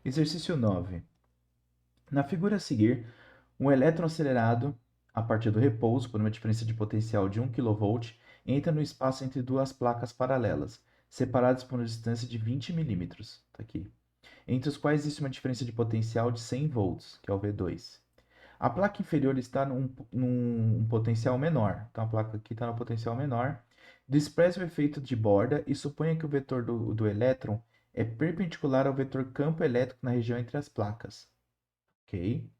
Exercício 9. Na figura a seguir, um elétron acelerado a partir do repouso por uma diferença de potencial de 1 kV entra no espaço entre duas placas paralelas, separadas por uma distância de 20 milímetros, tá aqui, entre os quais existe uma diferença de potencial de 100 volts, que é o V2. A placa inferior está num potencial menor, então a placa aqui está no potencial menor. Despreze o efeito de borda e suponha que o vetor do elétron é perpendicular ao vetor campo elétrico na região entre as placas. Ok?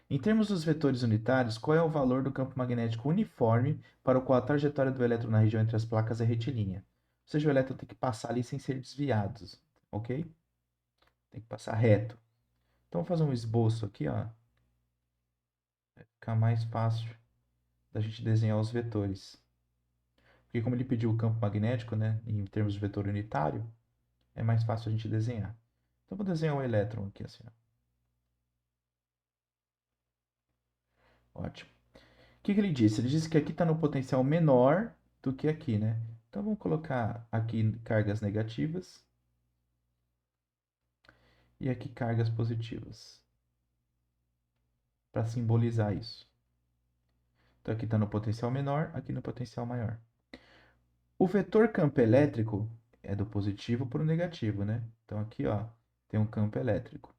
Em termos dos vetores unitários, qual é o valor do campo magnético uniforme para o qual a trajetória do elétron na região entre as placas é retilínea? Ou seja, o elétron tem que passar ali sem ser desviado, ok? Tem que passar reto. Então, vou fazer um esboço aqui, ó. Vai ficar mais fácil da gente desenhar os vetores. Porque como ele pediu o campo magnético, né, em termos de vetor unitário, é mais fácil a gente desenhar. Então, vou desenhar o elétron aqui assim, ó. Ótimo. O que ele disse? Ele disse que aqui está no potencial menor do que aqui, né? Então, vamos colocar aqui cargas negativas e aqui cargas positivas, para simbolizar isso. Então, aqui está no potencial menor, aqui no potencial maior. O vetor campo elétrico é do positivo para o negativo, né? Então, aqui, ó, tem um campo elétrico.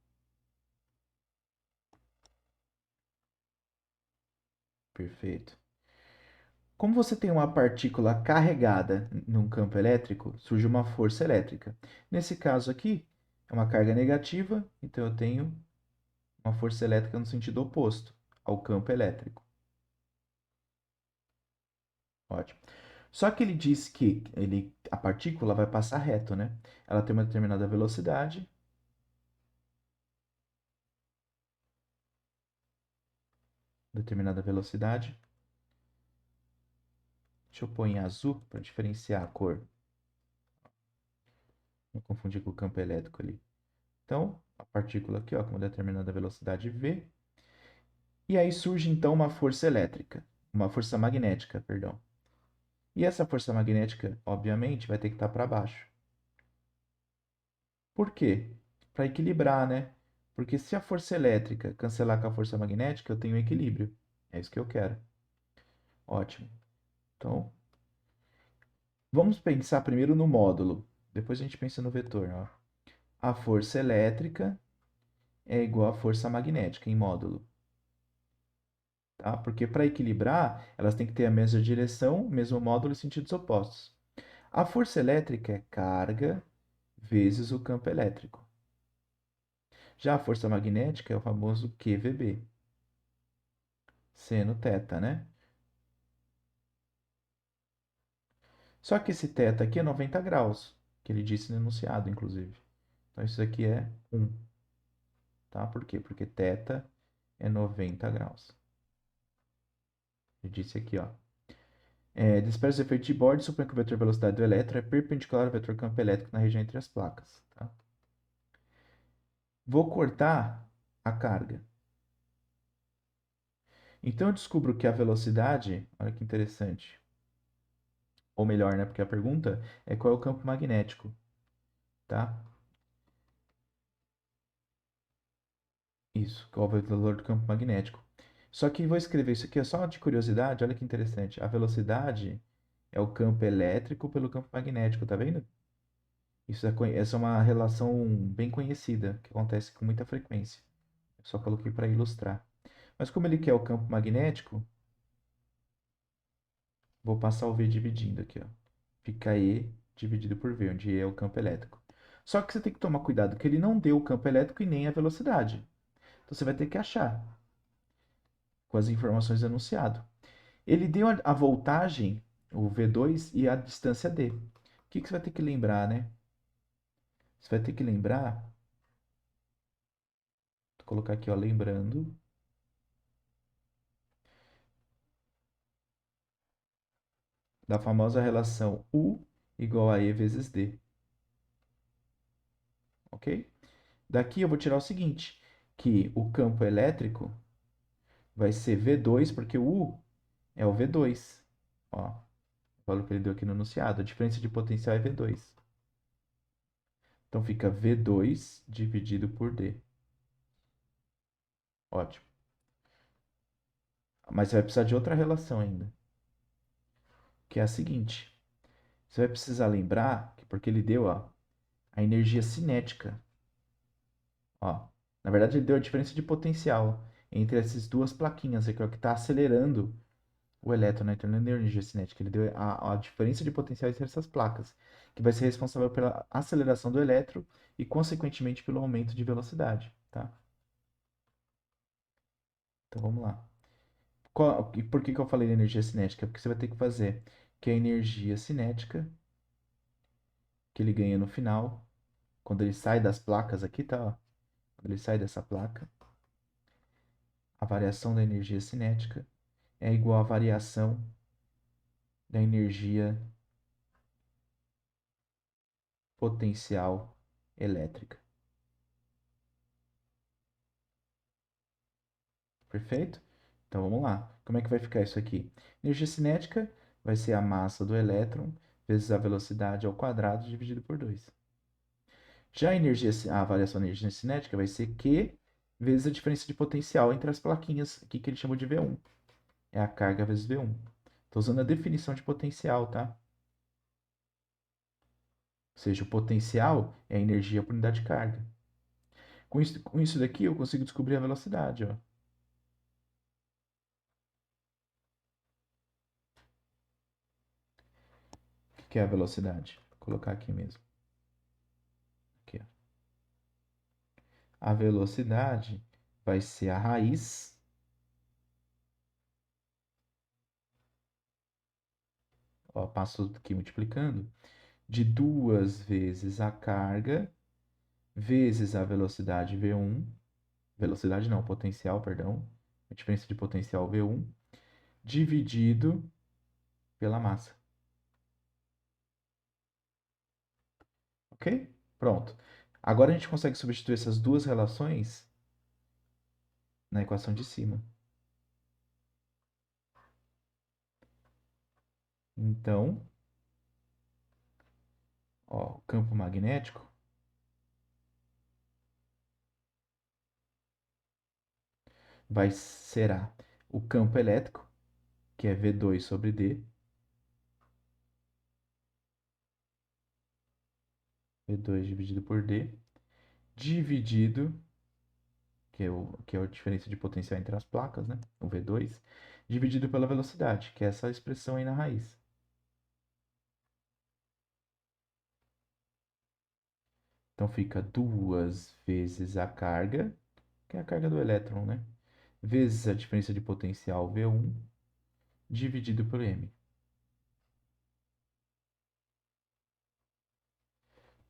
Perfeito. Como você tem uma partícula carregada num campo elétrico, surge uma força elétrica. Nesse caso aqui, é uma carga negativa, então eu tenho uma força elétrica no sentido oposto ao campo elétrico. Ótimo. Só que ele diz que a partícula vai passar reto, né? Ela tem uma determinada velocidade. Determinada velocidade. Deixa eu pôr em azul para diferenciar a cor. Não confundir com o campo elétrico ali. Então, a partícula aqui, ó, com uma determinada velocidade v. E aí surge então uma força elétrica, uma força magnética, perdão. E essa força magnética, obviamente, vai ter que estar para baixo. Por quê? Para equilibrar, né? Porque se a força elétrica cancelar com a força magnética, eu tenho equilíbrio. É isso que eu quero. Ótimo. Então, vamos pensar primeiro no módulo. Depois a gente pensa no vetor. Ó. A força elétrica é igual à força magnética em módulo. Tá? Porque para equilibrar, elas têm que ter a mesma direção, mesmo módulo e sentidos opostos. A força elétrica é carga vezes o campo elétrico. Já a força magnética é o famoso QVB, seno θ, né? Só que esse θ aqui é 90 graus, que ele disse no enunciado, inclusive. Então isso aqui é 1, tá? Por quê? Porque θ é 90 graus. Ele disse aqui, ó. Despreza o efeito de Borde e supõe que o vetor velocidade do elétron é perpendicular ao vetor campo elétrico na região entre as placas. Tá? Vou cortar a carga. Então eu descubro que a velocidade, olha que interessante, ou melhor, né, porque a pergunta é qual é o campo magnético, tá? Isso, qual é o valor do campo magnético. Só que vou escrever isso aqui é só de curiosidade, olha que interessante. A velocidade é o campo elétrico pelo campo magnético, tá vendo? Essa é uma relação bem conhecida, que acontece com muita frequência. Eu só coloquei para ilustrar. Mas como ele quer o campo magnético, vou passar o V dividindo aqui, ó. Fica E dividido por V, onde E é o campo elétrico. Só que você tem que tomar cuidado que ele não deu o campo elétrico e nem a velocidade. Então você vai ter que achar com as informações do enunciado. Ele deu a voltagem, o V2, e a distância D. O que você vai ter que lembrar, né? Você vai ter que lembrar, vou colocar aqui, ó, lembrando, da famosa relação U igual a E vezes D. Ok? Daqui eu vou tirar o seguinte, que o campo elétrico vai ser V2, porque o U é o V2. Ó, o valor que ele deu aqui no enunciado. A diferença de potencial é V2. Então fica V2 dividido por D. Ótimo. Mas você vai precisar de outra relação ainda, que é a seguinte. Você vai precisar lembrar que porque ele deu, ó, a energia cinética. Ó, na verdade, ele deu a diferença de potencial entre essas duas plaquinhas aqui, ó, que está acelerando o elétron, né? Então, ele não deu energia cinética, ele deu a diferença de potencial entre essas placas, que vai ser responsável pela aceleração do elétron e, consequentemente, pelo aumento de velocidade, tá? Então, vamos lá. E por que que eu falei de energia cinética? Porque você vai ter que fazer que a energia cinética que ele ganha no final, quando ele sai das placas aqui, tá? Ó, quando ele sai dessa placa, a variação da energia cinética é igual à variação da energia potencial elétrica. Perfeito? Então vamos lá. Como é que vai ficar isso aqui? Energia cinética vai ser a massa do elétron vezes a velocidade ao quadrado dividido por 2. Já a variação da energia cinética vai ser Q vezes a diferença de potencial entre as plaquinhas, aqui que ele chamou de V1. É a carga vezes V1. Estou usando a definição de potencial, tá? Ou seja, o potencial é a energia por unidade de carga. Com isso daqui, eu consigo descobrir a velocidade, ó. O que é a velocidade? Vou colocar aqui mesmo. Aqui, ó. A velocidade vai ser a raiz, ó, passo aqui multiplicando, de 2 vezes a carga vezes a velocidade V1, velocidade não, potencial, perdão, a diferença de potencial V1, dividido pela massa. Ok? Pronto. Agora a gente consegue substituir essas duas relações na equação de cima. Então, ó, o campo magnético será o campo elétrico, que é V2 sobre D, V2 dividido por D, dividido, que é a diferença de potencial entre as placas, né? O V2, dividido pela velocidade, que é essa expressão aí na raiz. Então fica 2 vezes a carga, que é a carga do elétron, né? Vezes a diferença de potencial V1, dividido por M.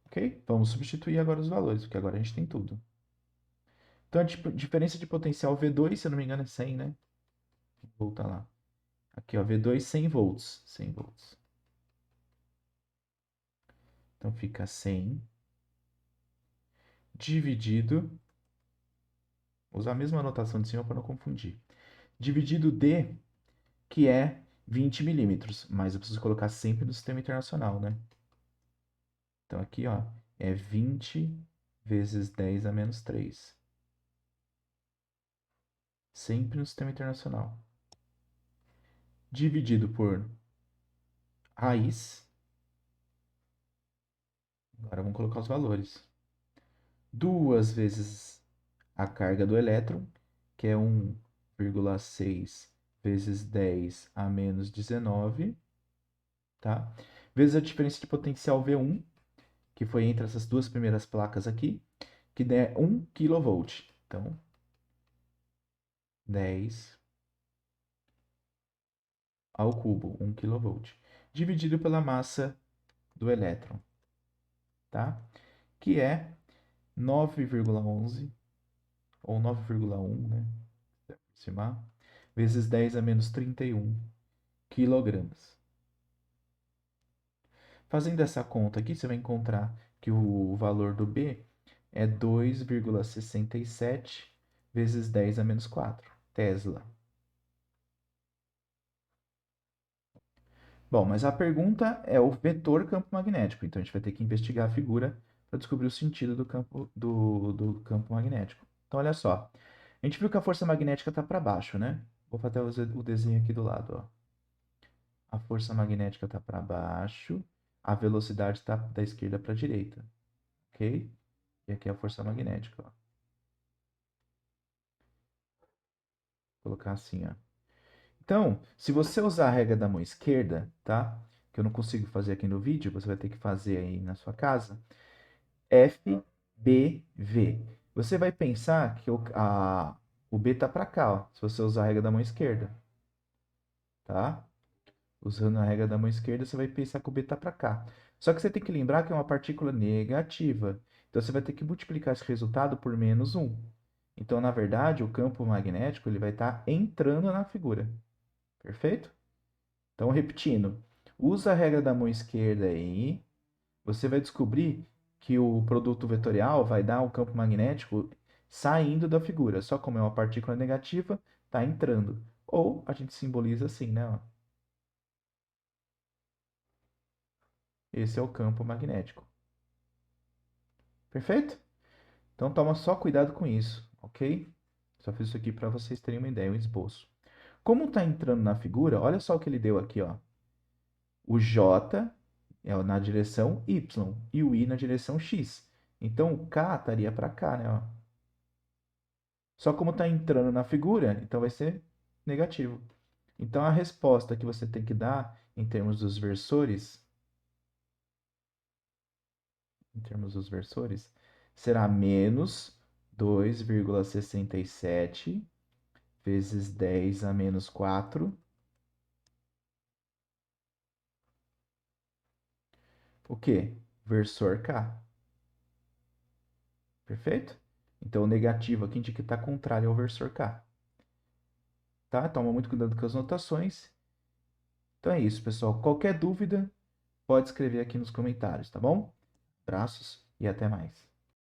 Ok? Vamos substituir agora os valores, porque agora a gente tem tudo. Então a diferença de potencial V2, se eu não me engano, é 100, né? Vou voltar lá. Aqui, ó, V2, 100 volts. 100 volts. Então fica 100 dividido, vou usar a mesma anotação de cima para não confundir. Dividido D, que é 20 milímetros, mas eu preciso colocar sempre no sistema internacional, né? Então aqui, ó, é 20 vezes 10 a menos 3. Sempre no sistema internacional. Dividido por raiz. Agora vamos colocar os valores. 2 vezes a carga do elétron, que é 1,6 vezes 10 a menos 19, tá? Vezes a diferença de potencial V1, que foi entre essas duas primeiras placas aqui, que der 1 kV. Então, 10 ao cubo, 1 kV, dividido pela massa do elétron, tá? Que é 9,11 ou 9,1, né? Se aproximar, vezes 10 a menos 31 quilogramas. Fazendo essa conta aqui, você vai encontrar que o valor do B é 2,67 vezes 10 a menos 4 Tesla. Bom, mas a pergunta é o vetor campo magnético, então a gente vai ter que investigar a figura para descobrir o sentido do campo magnético. Então, olha só. A gente viu que a força magnética está para baixo, né? Vou fazer o desenho aqui do lado, ó. A força magnética está para baixo, a velocidade está da esquerda para a direita, ok? E aqui é a força magnética, ó. Vou colocar assim, ó. Então, se você usar a regra da mão esquerda, tá? Que eu não consigo fazer aqui no vídeo, você vai ter que fazer aí na sua casa. F, B, V. Você vai pensar que o B tá para cá, ó, se você usar a regra da mão esquerda, tá? Usando a regra da mão esquerda, você vai pensar que o B tá para cá. Só que você tem que lembrar que é uma partícula negativa. Então você vai ter que multiplicar esse resultado por menos 1. Então, na verdade, o campo magnético ele vai estar entrando na figura. Perfeito? Então, repetindo, usa a regra da mão esquerda aí, você vai descobrir que o produto vetorial vai dar um campo magnético saindo da figura. Só como é uma partícula negativa, está entrando. Ou a gente simboliza assim, né? Esse é o campo magnético. Perfeito? Então toma só cuidado com isso, ok? Só fiz isso aqui para vocês terem uma ideia, um esboço. Como está entrando na figura, olha só o que ele deu aqui, ó. O J é na direção Y e o I na direção X. Então o K estaria para cá, né? Ó. Só como está entrando na figura, então vai ser negativo. Então a resposta que você tem que dar em termos dos versores, será menos 2,67 vezes 10 a menos 4. O quê? Versor K. Perfeito? Então, o negativo aqui indica que está contrário ao versor K. Tá? Toma muito cuidado com as notações. Então é isso, pessoal. Qualquer dúvida, pode escrever aqui nos comentários, tá bom? Abraços e até mais.